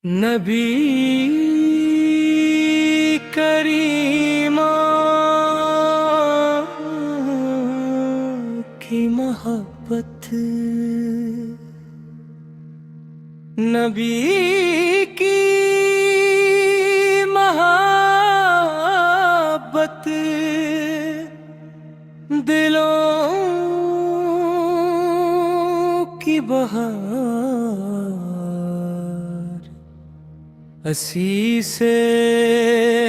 نبی کریم کی محبت، نبی کی محبت دلوں کی بہار، اسی سے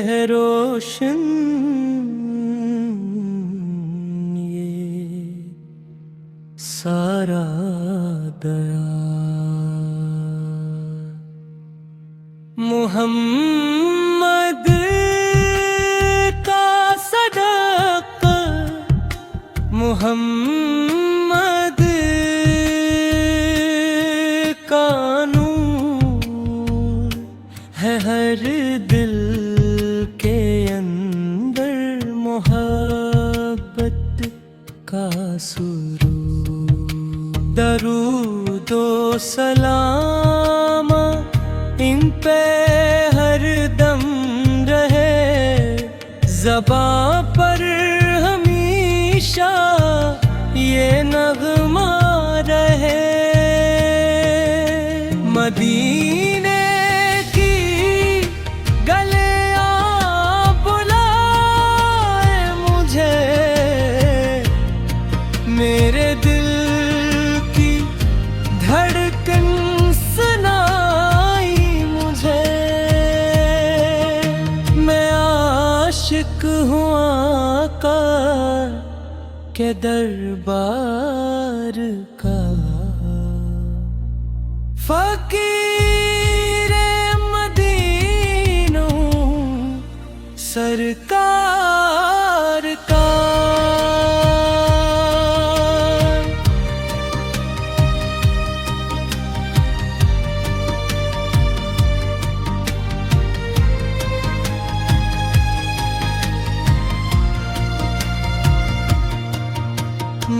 ہے روشن یہ سارا دیار۔ محمد کا صدق، محمد کا نور ہے ہر دل کے اندر، محبت کا سرور۔ درود و سلام ان پہ ہر دم رہے، زباں پر ہمیشہ یہ نغمہ رہے۔ مدینے کی گلیاں بلائے مجھے، میرے دل کی دھڑکن سنائی مجھے۔ میں عاشق ہوں آقا کے دربار کا، فقیر مدینوں سرکار کا۔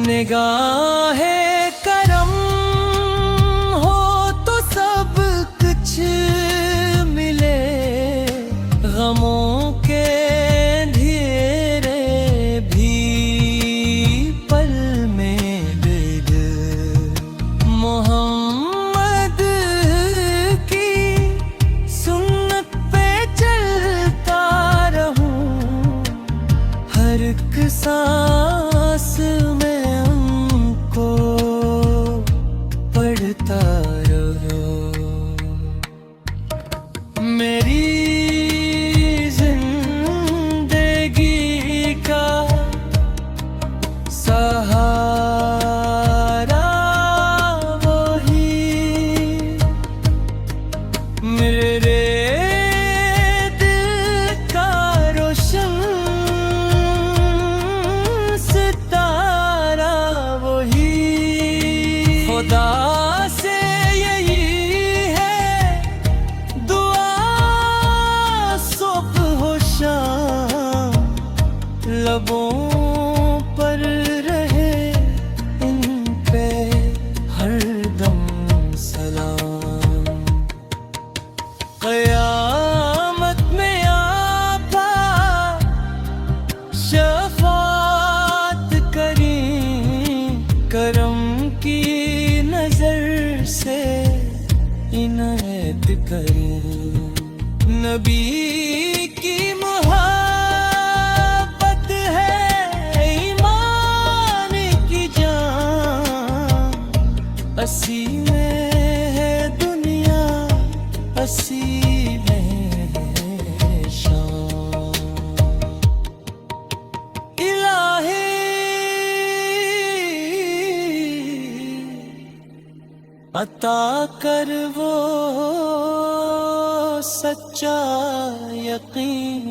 نگاہ کرم ہو تو سب کچھ ملے، غموں کے اندھیرے بھی پل میں دل۔ محمد کی سنت پہ چلتا رہوں، ہر ایک سانس میں پڑھتا رہو۔ میری زندگی کا سہارا وہی، میرے دل کا روشن ستارہ وہی۔ خدا سے یہی ہے دعا صبح و شام، لبوں پر رہے ان پہ ہر دم سلام۔ قیامت میں آقا شفاعت کریں، کرم کی نظر سے عنایت کریں۔ نبی کی محبت ہے ایمان کی جان، اسی میں ہے دنیا، اسی میں ہے شان۔ عطا کر وہ سچا یقین،